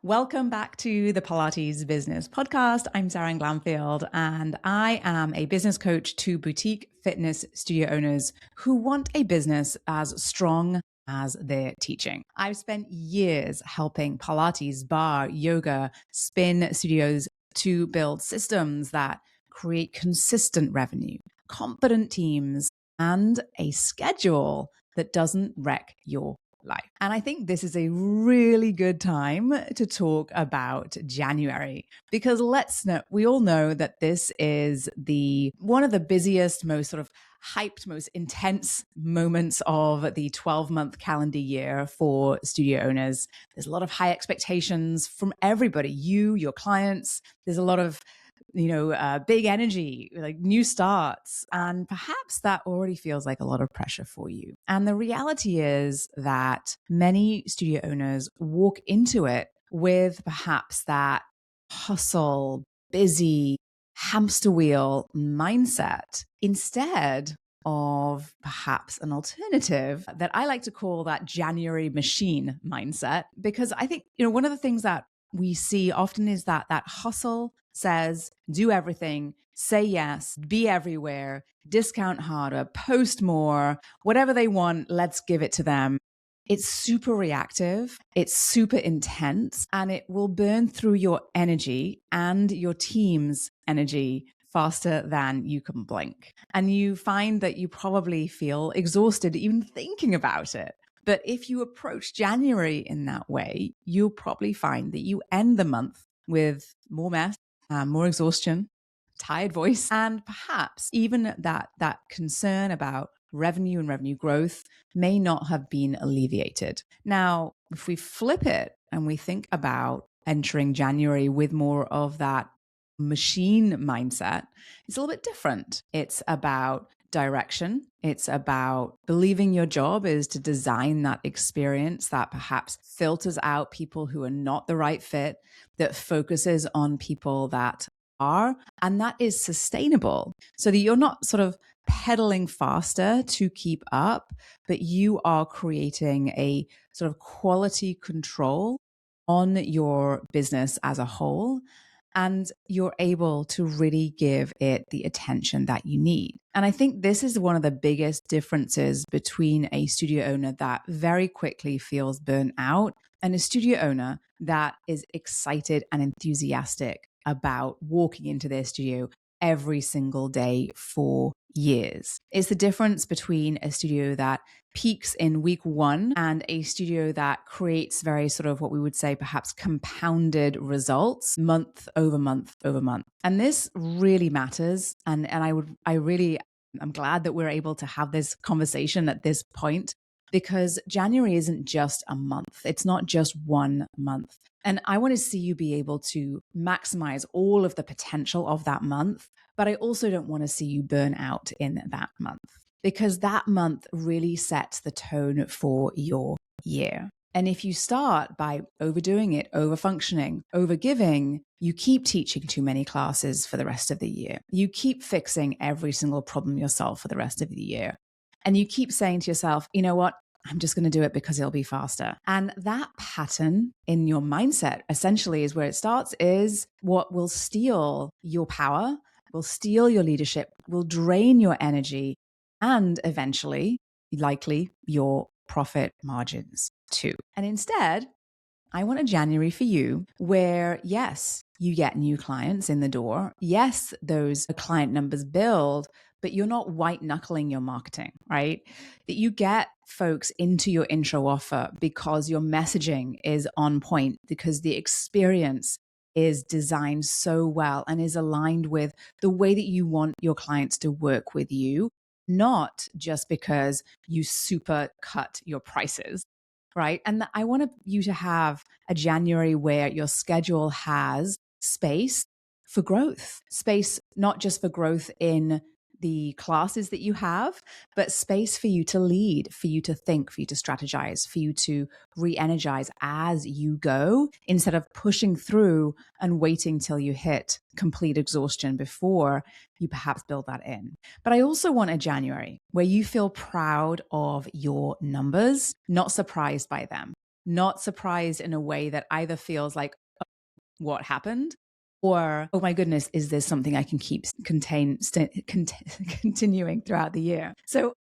Welcome back to the Pilates Business Podcast. I'm Seran Glanfield, and I am a business coach to boutique fitness studio owners who want a business as strong as their teaching. I've spent years helping Pilates, barre, yoga, spin studios to build systems that create consistent revenue, confident teams, and a schedule that doesn't wreck your life. And I think this is a really good time to talk about January, because we all know that this is one of the busiest, most sort of hyped, most intense moments of the 12-month calendar year for studio owners. There's a lot of high expectations from everybody, your clients. There's a lot of big energy, like new starts. And perhaps that already feels like a lot of pressure for you. And the reality is that many studio owners walk into it with perhaps that hustle, busy, hamster wheel mindset instead of perhaps an alternative that I like to call that January machine mindset. Because I think, one of the things that we see often is that hustle says, do everything, say yes, be everywhere, discount harder, post more, whatever they want, let's give it to them. It's super reactive, it's super intense, and it will burn through your energy and your team's energy faster than you can blink. And you find that you probably feel exhausted even thinking about it. But if you approach January in that way, you'll probably find that you end the month with more mess, more exhaustion, tired voice, and perhaps even that concern about revenue and revenue growth may not have been alleviated. Now, if we flip it and we think about entering January with more of that machine mindset, it's a little bit different. It's about direction. It's about believing your job is to design that experience that perhaps filters out people who are not the right fit, that focuses on people that are, and that is sustainable. So that you're not sort of pedaling faster to keep up, but you are creating a sort of quality control on your business as a whole. And you're able to really give it the attention that you need. And I think this is one of the biggest differences between a studio owner that very quickly feels burnt out and a studio owner that is excited and enthusiastic about walking into their studio every single day for years. It's the difference between a studio that peaks in week one and a studio that creates very sort of what we would say perhaps compounded results month over month over month. And this really matters. And I'm glad that we're able to have this conversation at this point, because January isn't just a month. It's not just 1 month. And I want to see you be able to maximize all of the potential of that month. But I also don't want to see you burn out in that month, because that month really sets the tone for your year. And if you start by overdoing it, overfunctioning, overgiving, you keep teaching too many classes for the rest of the year. You keep fixing every single problem yourself for the rest of the year. And you keep saying to yourself, you know what? I'm just going to do it because it'll be faster. And that pattern in your mindset essentially is where it starts, is what will steal your power, will steal your leadership, will drain your energy, and eventually, likely, your profit margins too. And instead, I want a January for you where, yes, you get new clients in the door. Yes, those client numbers build, but you're not white knuckling your marketing, right? That you get folks into your intro offer because your messaging is on point, because the experience is designed so well and is aligned with the way that you want your clients to work with you, not just because you super cut your prices, right? And I want you to have a January where your schedule has space for growth, space not just for growth in the classes that you have, but space for you to lead, for you to think, for you to strategize, for you to re-energize as you go, instead of pushing through and waiting till you hit complete exhaustion before you perhaps build that in. But I also want a January where you feel proud of your numbers, not surprised by them. not surprised in a way that either feels like, what happened? Or, oh my goodness, is this something I can keep continuing throughout the year? So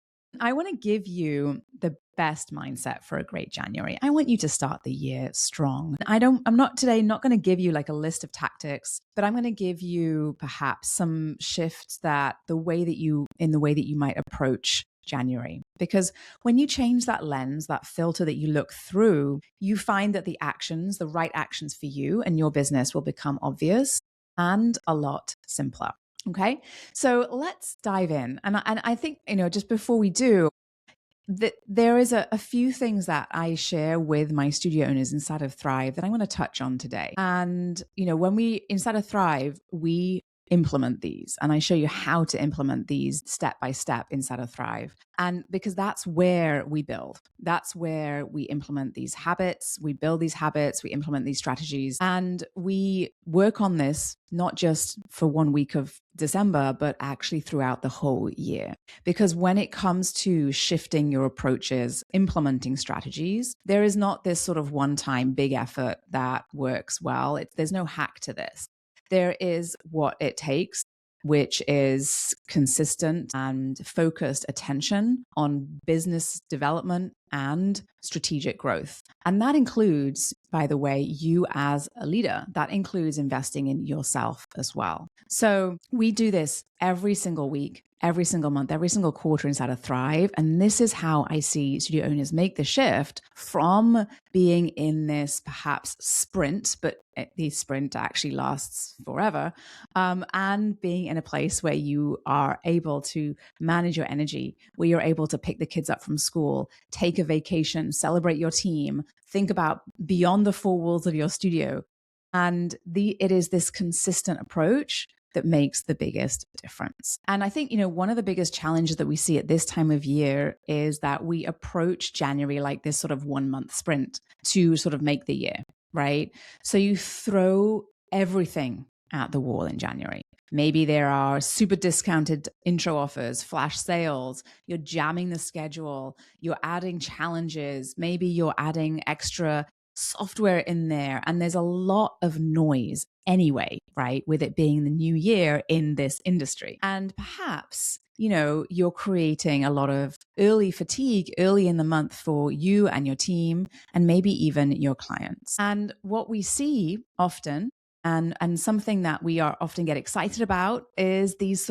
I want to give you the best mindset for a great January. I want you to start the year strong. I'm not going to give you like a list of tactics, but I'm going to give you perhaps some shifts that the way that you might approach January. Because when you change that lens, that filter that you look through, you find that the right actions for you and your business will become obvious and a lot simpler. Okay, so let's dive in. And I think, just before we do, there is a few things that I share with my studio owners inside of Thrive that I'm going to touch on today. And, when inside of Thrive, we implement these, and I show you how to implement these step by step inside of Thrive. And because that's where we build, that's where we implement these habits, we build these habits, we implement these strategies, and we work on this not just for 1 week of December, but actually throughout the whole year. Because when it comes to shifting your approaches, implementing strategies, there is not this sort of one-time big effort that works well. There's no hack to this. There is what it takes, which is consistent and focused attention on business development and strategic growth. And that includes, by the way, you as a leader. That includes investing in yourself as well. So we do this every single week, every single month, every single quarter inside of Thrive. And this is how I see studio owners make the shift from being in this perhaps sprint, but the sprint actually lasts forever, and being in a place where you are able to manage your energy, where you're able to pick the kids up from school, take a vacation, celebrate your team, think about beyond the four walls of your studio. And it is this consistent approach that makes the biggest difference. And I think, one of the biggest challenges that we see at this time of year is that we approach January like this sort of 1 month sprint to sort of make the year, right? So you throw everything at the wall in January. Maybe there are super discounted intro offers, flash sales, you're jamming the schedule, you're adding challenges, maybe you're adding extra software in there, and there's a lot of noise anyway, right? With it being the new year in this industry. And perhaps, you're creating a lot of early fatigue early in the month for you and your team, and maybe even your clients. And what we see often, and something that we are often get excited about, is this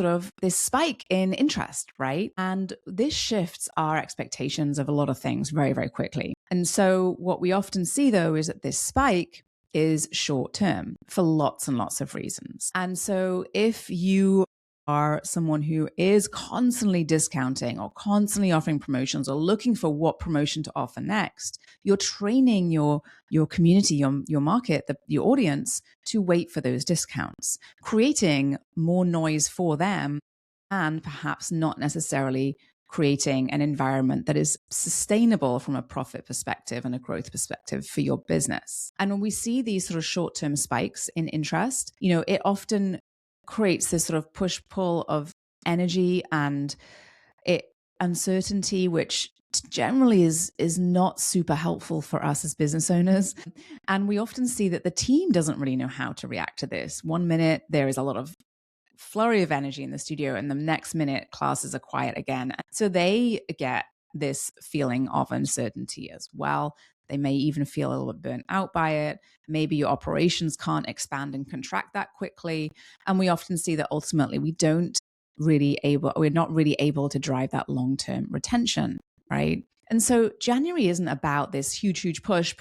spike in interest, right? And this shifts our expectations of a lot of things very, very quickly. And so what we often see though is that this spike is short term for lots and lots of reasons. And so if you are someone who is constantly discounting or constantly offering promotions or looking for what promotion to offer next, you're training your community, your market, your audience to wait for those discounts, creating more noise for them and perhaps not necessarily creating an environment that is sustainable from a profit perspective and a growth perspective for your business. And when we see these sort of short-term spikes in interest, it often creates this sort of push-pull of energy and uncertainty, which generally is not super helpful for us as business owners. And we often see that the team doesn't really know how to react to this. 1 minute, there is a lot of flurry of energy in the studio, and the next minute classes are quiet again. So they get this feeling of uncertainty as well. They may even feel a little bit burnt out by it. Maybe your operations can't expand and contract that quickly. And we often see that ultimately we're not really able to drive that long-term retention, right? And so January isn't about this huge push,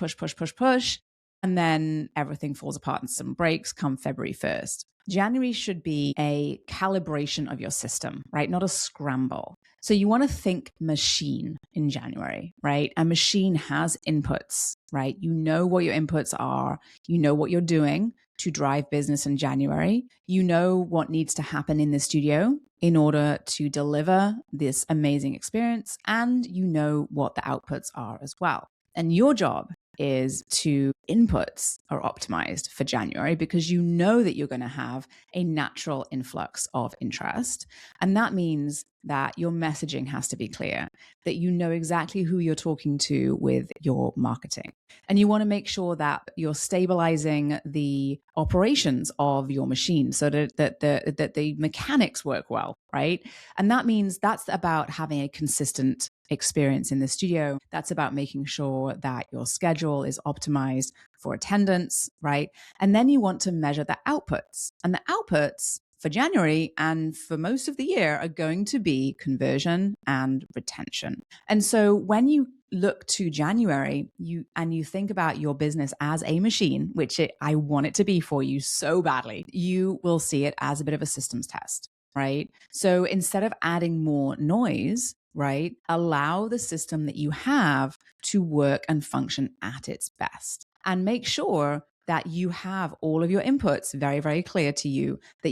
and then everything falls apart and some breaks come February 1st. January should be a calibration of your system, right? Not a scramble. So you want to think machine in January, right? A machine has inputs, right? You know what your inputs are. You know what you're doing to drive business in January. You know what needs to happen in the studio in order to deliver this amazing experience. And you know what the outputs are as well. And your job is to inputs are optimized for January, because you know that you're going to have a natural influx of interest. And that means that your messaging has to be clear, that you know exactly who you're talking to with your marketing. And you want to make sure that you're stabilizing the operations of your machine so that the mechanics work well, right? And that means that's about having a consistent experience in the studio. That's about making sure that your schedule is optimized for attendance, right? And then you want to measure the outputs. And the outputs for January and for most of the year are going to be conversion and retention. And so when you look to January, you think about your business as a machine, which I want it to be for you so badly, you will see it as a bit of a systems test, right? So instead of adding more noise, right, allow the system that you have to work and function at its best, and make sure that you have all of your inputs very, very clear to you, that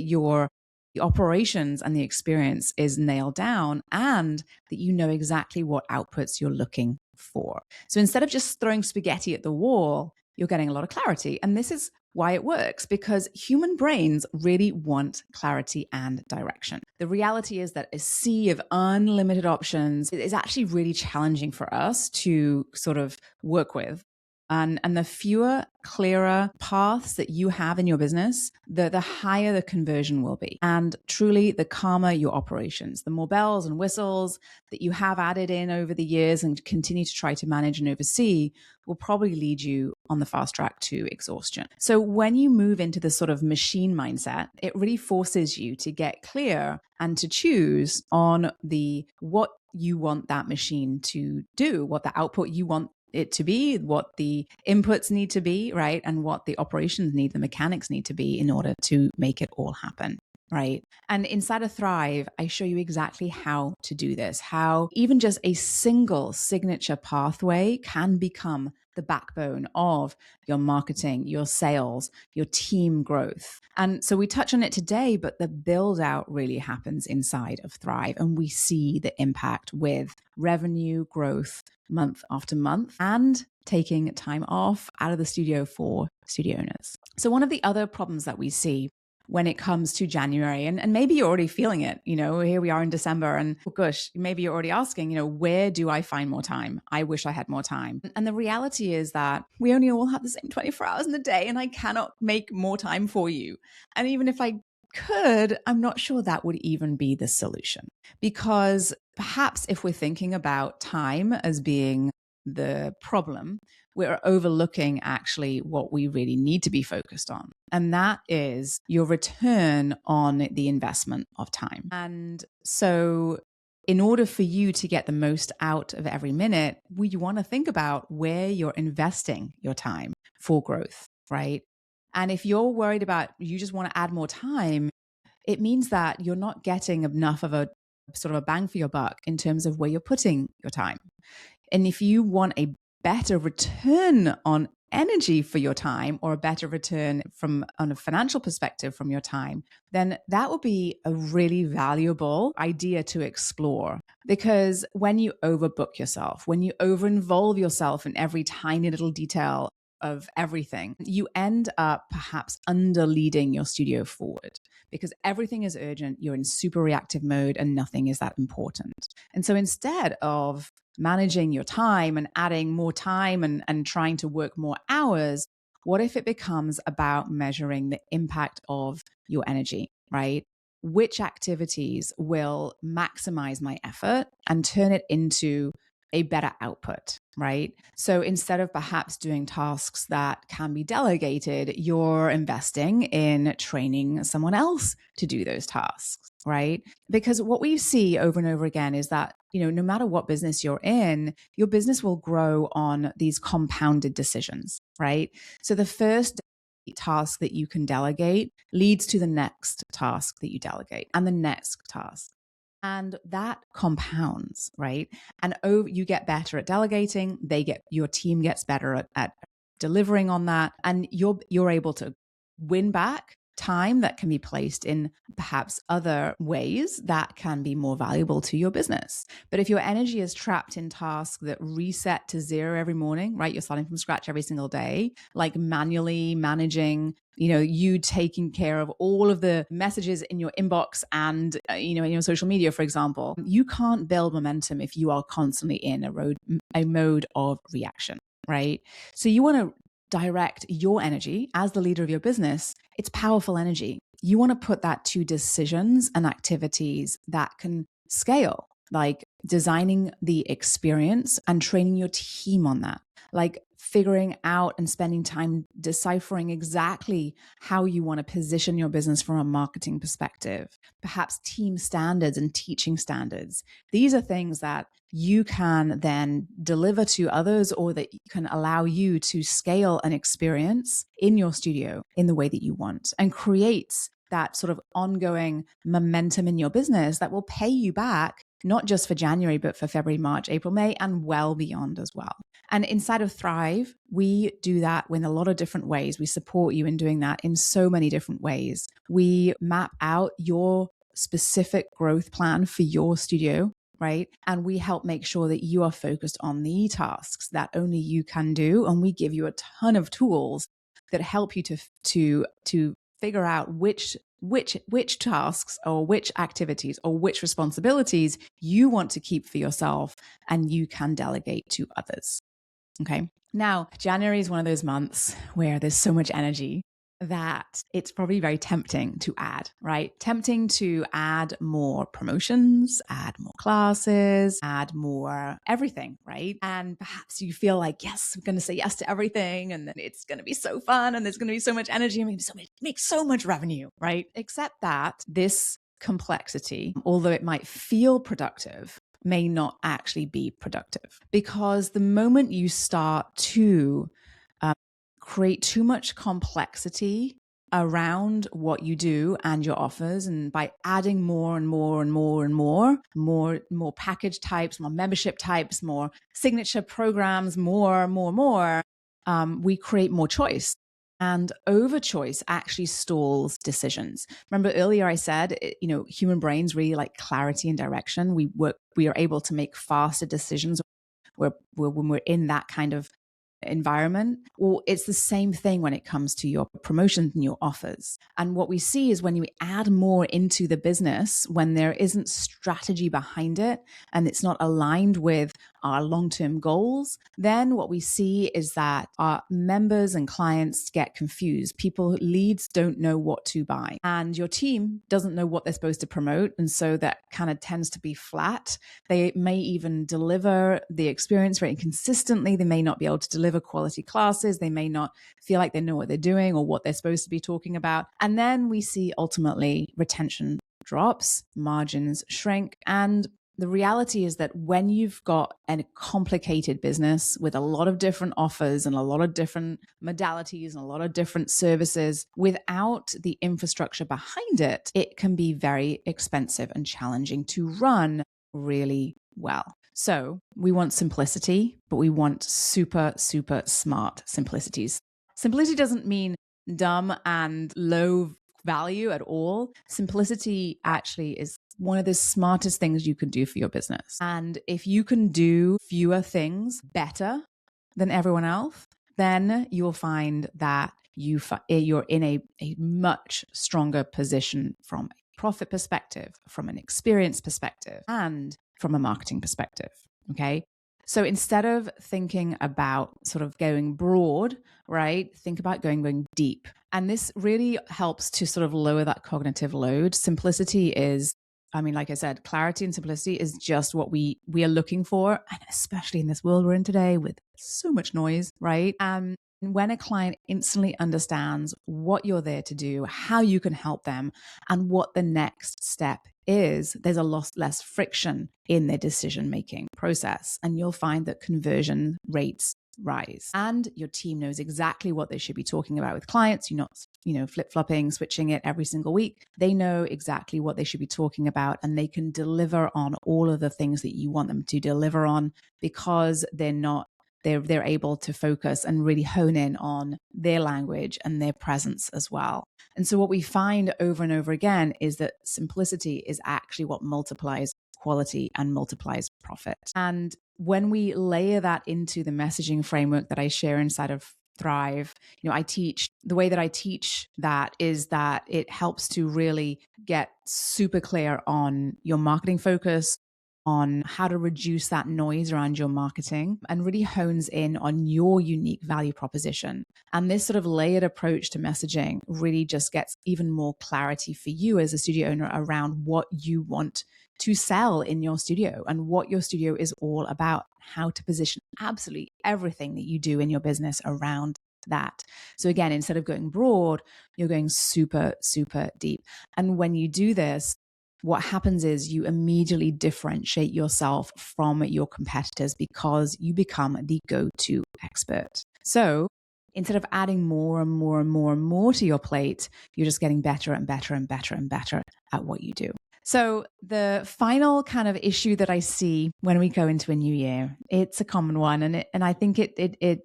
the operations and the experience is nailed down, and that you know exactly what outputs you're looking for. So instead of just throwing spaghetti at the wall, you're getting a lot of clarity. And this is why it works, because human brains really want clarity and direction. The reality is that a sea of unlimited options is actually really challenging for us to sort of work with. And the fewer, clearer paths that you have in your business, the higher the conversion will be. And truly, the calmer your operations, the more bells and whistles that you have added in over the years and continue to try to manage and oversee will probably lead you on the fast track to exhaustion. So when you move into this sort of machine mindset, it really forces you to get clear and to choose on what you want that machine to do, what the output you want it to be, what the inputs need to be, right? And what the operations need, the mechanics need to be in order to make it all happen, right? And inside of Thrive, I show you exactly how to do this, how even just a single signature pathway can become the backbone of your marketing, your sales, your team growth. And so we touch on it today, but the build out really happens inside of Thrive. And we see the impact with revenue growth month after month and taking time off out of the studio for studio owners. So one of the other problems that we see when it comes to January, and maybe you're already feeling it, here we are in December, and oh gosh, maybe you're already asking, where do I find more time? I wish I had more time. And the reality is that we only all have the same 24 hours in the day, and I cannot make more time for you. And even if I could, I'm not sure that would even be the solution, because perhaps if we're thinking about time as being the problem, we're overlooking actually what we really need to be focused on. And that is your return on the investment of time. And so in order for you to get the most out of every minute, we want to think about where you're investing your time for growth, right? And if you're worried about, you just want to add more time, it means that you're not getting enough of a sort of a bang for your buck in terms of where you're putting your time. And if you want a better return on energy for your time, or a better return on a financial perspective from your time, then that would be a really valuable idea to explore. Because when you overbook yourself, when you over-involve yourself in every tiny little detail of everything, you end up perhaps under-leading your studio forward, because everything is urgent, you're in super reactive mode, and nothing is that important. And so instead of managing your time and adding more time and trying to work more hours, what if it becomes about measuring the impact of your energy, right? Which activities will maximize my effort and turn it into a better output, right? So instead of perhaps doing tasks that can be delegated, you're investing in training someone else to do those tasks, right? Because what we see over and over again is that, no matter what business you're in, your business will grow on these compounded decisions, right? So the first task that you can delegate leads to the next task that you delegate, and the next task. And that compounds, right? And you get better at delegating. Your team gets better at delivering on that, and you're able to win back time that can be placed in perhaps other ways that can be more valuable to your business. But if your energy is trapped in tasks that reset to zero every morning, right? You're starting from scratch every single day, like manually managing, you taking care of all of the messages in your inbox and, in your social media, for example, you can't build momentum if you are constantly in a mode of reaction, right? So you want to direct your energy as the leader of your business. It's powerful energy. You want to put that to decisions and activities that can scale, like designing the experience and training your team on that, like figuring out and spending time deciphering exactly how you want to position your business from a marketing perspective, perhaps team standards and teaching standards. These are things that you can then deliver to others, or that can allow you to scale an experience in your studio in the way that you want, and create that sort of ongoing momentum in your business that will pay you back, not just for January, but for February, March, April, May, and well beyond as well. And inside of Thrive, we do that in a lot of different ways. We support you in doing that in so many different ways. We map out your specific growth plan for your studio, right? And we help make sure that you are focused on the tasks that only you can do. And we give you a ton of tools that help you to figure out which tasks or which activities or which responsibilities you want to keep for yourself and you can delegate to others. Okay. Now, January is one of those months where there's so much energy that it's probably very tempting to add, right? Tempting to add more promotions, add more classes, add more everything, right? And perhaps you feel like, yes, I'm going to say yes to everything, and then it's going to be so fun, and there's going to be so much energy, and make so much revenue, right? Except that this complexity, although it might feel productive, may not actually be productive, because the moment you start to create too much complexity around what you do and your offers, and by adding more and more and more and more package types, more membership types, more signature programs, more, we create more choice. And over choice actually stalls decisions. Remember earlier I said, human brains really like clarity and direction. We are able to make faster decisions when we're in that kind of environment. Well, it's the same thing when it comes to your promotions and your offers. And what we see is when you add more into the business, when there isn't strategy behind it and it's not aligned with our long-term goals, then what we see is that our members and clients get confused. Leads don't know what to buy, and your team doesn't know what they're supposed to promote. And so that kind of tends to be flat. They may even deliver the experience very inconsistently. They may not be able to deliver quality classes. They may not feel like they know what they're doing or what they're supposed to be talking about. And then we see ultimately retention drops, margins shrink, and the reality is that when you've got a complicated business with a lot of different offers and a lot of different modalities and a lot of different services, without the infrastructure behind it, it can be very expensive and challenging to run really well. So we want simplicity, but we want super, super smart simplicities. Simplicity doesn't mean dumb and low value at all. Simplicity actually is one of the smartest things you can do for your business. And if you can do fewer things better than everyone else, then you'll find that you're in a much stronger position from a profit perspective, from an experience perspective, and from a marketing perspective. Okay. So instead of thinking about sort of going broad, right, think about going deep. And this really helps to sort of lower that cognitive load. Simplicity is, like I said, clarity and simplicity is just what we are looking for. And especially in this world we're in today with so much noise, right? When a client instantly understands what you're there to do, how you can help them, and what the next step is, there's a lot less friction in their decision-making process. And you'll find that conversion rates rise. And your team knows exactly what they should be talking about with clients. You're not, flip-flopping, switching it every single week. They know exactly what they should be talking about, and they can deliver on all of the things that you want them to deliver on, because they're not they're able to focus and really hone in on their language and their presence as well. And so what we find over and over again is that simplicity is actually what multiplies quality and multiplies profit. And when we layer that into the messaging framework that I share inside of Thrive, the way that I teach that is that it helps to really get super clear on your marketing focus, on how to reduce that noise around your marketing, and really hones in on your unique value proposition. And this sort of layered approach to messaging really just gets even more clarity for you as a studio owner around what you want to sell in your studio and what your studio is all about, how to position absolutely everything that you do in your business around that. So again, instead of going broad, you're going super, super deep. And when you do this, what happens is you immediately differentiate yourself from your competitors because you become the go-to expert. So instead of adding more and more and more and more to your plate, you're just getting better and better and better and better at what you do. So the final kind of issue that I see when we go into a new year, it's a common one. And I think it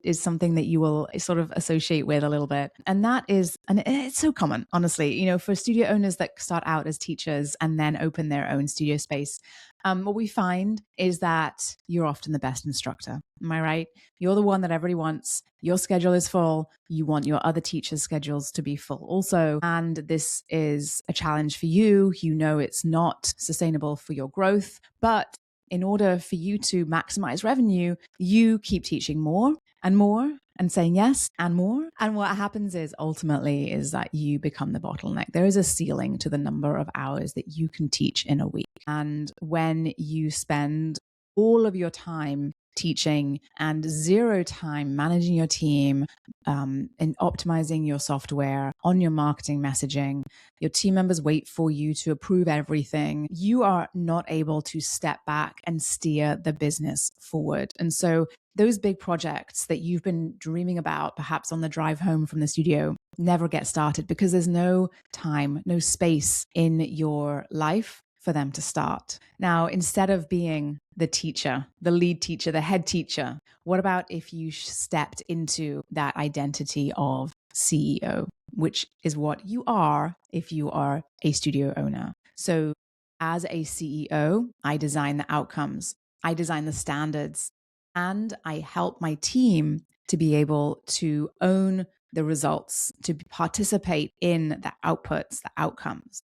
is something that you will sort of associate with a little bit. And that is, and it's so common, honestly, for studio owners that start out as teachers and then open their own studio space. What we find is that you're often the best instructor. Am I right? You're the one that everybody wants. Your schedule is full. You want your other teachers' schedules to be full also. And this is a challenge for you. It's not sustainable for your growth. But in order for you to maximize revenue, you keep teaching more and more and saying yes and more. And what happens is ultimately is that you become the bottleneck. There is a ceiling to the number of hours that you can teach in a week. And when you spend all of your time teaching and zero time managing your team and optimizing your software on your marketing messaging, your team members wait for you to approve everything, you are not able to step back and steer the business forward. And so those big projects that you've been dreaming about, perhaps on the drive home from the studio, never get started because there's no time, no space in your life for them to start. Now, instead of being the teacher, the lead teacher, the head teacher, what about if you stepped into that identity of CEO, which is what you are if you are a studio owner? So as a CEO, I design the outcomes, I design the standards, and I help my team to be able to own the results, to participate in the outputs, the outcomes.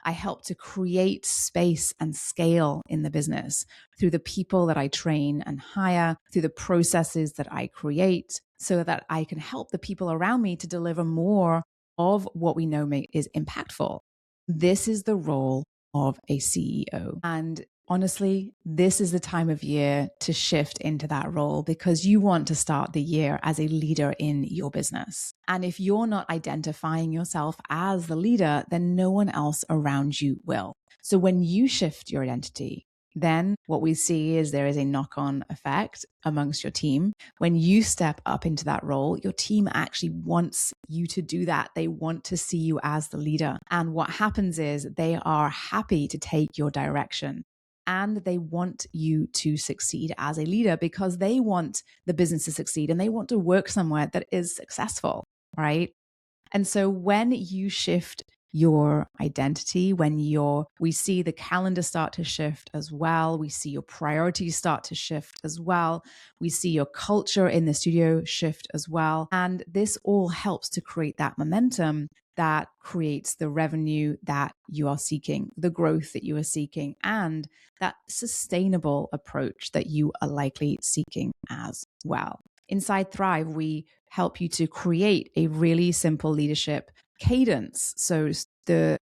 I help to create space and scale in the business through the people that I train and hire, through the processes that I create, so that I can help the people around me to deliver more of what we know is impactful. This is the role of a CEO. And honestly, this is the time of year to shift into that role because you want to start the year as a leader in your business. And if you're not identifying yourself as the leader, then no one else around you will. So when you shift your identity, then what we see is there is a knock-on effect amongst your team. When you step up into that role, your team actually wants you to do that. They want to see you as the leader. And what happens is they are happy to take your direction. And they want you to succeed as a leader because they want the business to succeed and they want to work somewhere that is successful, right? And so when you shift your identity, we see the calendar start to shift as well. We see your priorities start to shift as well. We see your culture in the studio shift as well. And this all helps to create that momentum that creates the revenue that you are seeking, the growth that you are seeking, and that sustainable approach that you are likely seeking as well. Inside Thrive, we help you to create a really simple leadership cadence. So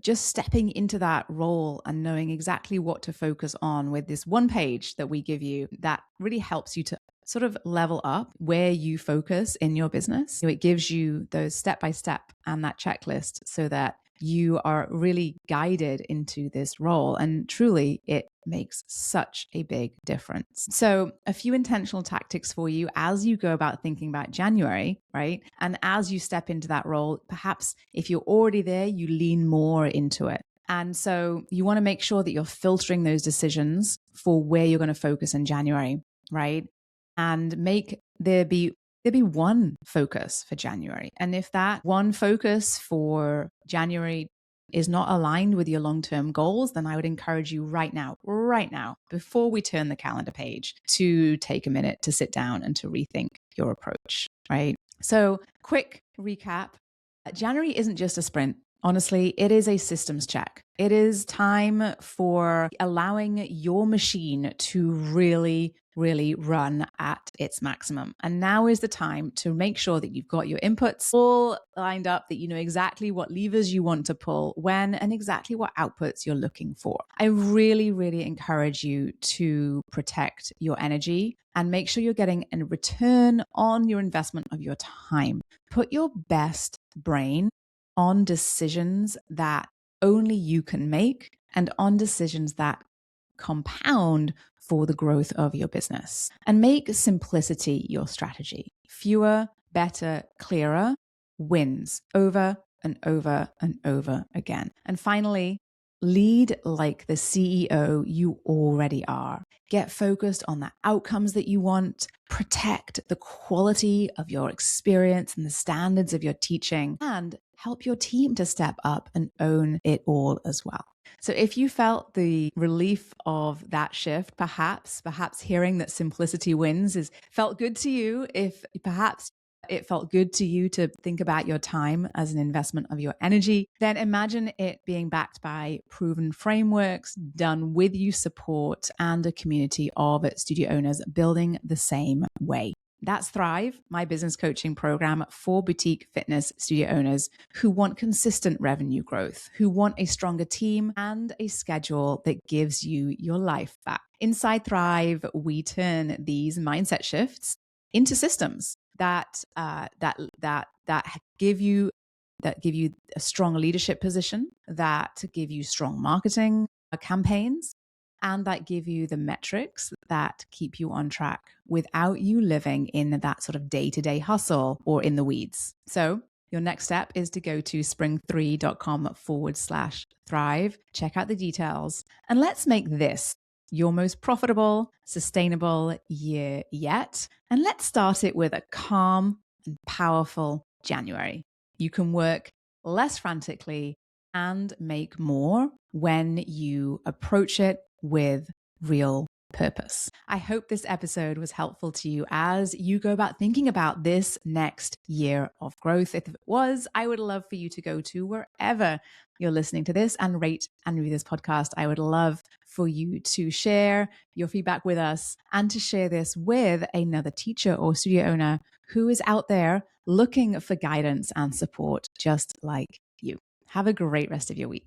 just stepping into that role and knowing exactly what to focus on with this one page that we give you that really helps you to sort of level up where you focus in your business. So it gives you those step-by-step and that checklist so that you are really guided into this role. And truly, it makes such a big difference. So a few intentional tactics for you as you go about thinking about January, right? And as you step into that role, perhaps if you're already there, you lean more into it. And so you want to make sure that you're filtering those decisions for where you're going to focus in January, right? And make there'd be one focus for January. And if that one focus for January is not aligned with your long-term goals, then I would encourage you right now, before we turn the calendar page, to take a minute to sit down and to rethink your approach, right? So, quick recap. January isn't just a sprint. Honestly, it is a systems check. It is time for allowing your machine to really run at its maximum. And now is the time to make sure that you've got your inputs all lined up, that you know exactly what levers you want to pull when and exactly what outputs you're looking for. I really encourage you to protect your energy and make sure you're getting a return on your investment of your time. Put your best brain on decisions that only you can make and on decisions that compound for the growth of your business. And make simplicity your strategy. Fewer, better, clearer wins over and over and over again. And finally, lead like the CEO you already are. Get focused on the outcomes that you want. Protect the quality of your experience and the standards of your teaching, and help your team to step up and own it all as well. So if you felt the relief of that shift, perhaps hearing that simplicity wins felt good to you, if perhaps it felt good to you to think about your time as an investment of your energy, then imagine it being backed by proven frameworks, done with you support, and a community of studio owners building the same way. That's Thrive, my business coaching program for boutique fitness studio owners who want consistent revenue growth, who want a stronger team and a schedule that gives you your life back. Inside Thrive, we turn these mindset shifts into systems that give you a strong leadership position, that give you strong marketing campaigns, and that give you the metrics that keep you on track without you living in that sort of day-to-day hustle or in the weeds. So your next step is to go to spring3.com/thrive, check out the details, and let's make this your most profitable, sustainable year yet. And let's start it with a calm and powerful January. You can work less frantically and make more when you approach it with real purpose. I hope this episode was helpful to you as you go about thinking about this next year of growth. If it was, I would love for you to go to wherever you're listening to this and rate and review this podcast. I would love for you to share your feedback with us and to share this with another teacher or studio owner who is out there looking for guidance and support just like you. Have a great rest of your week.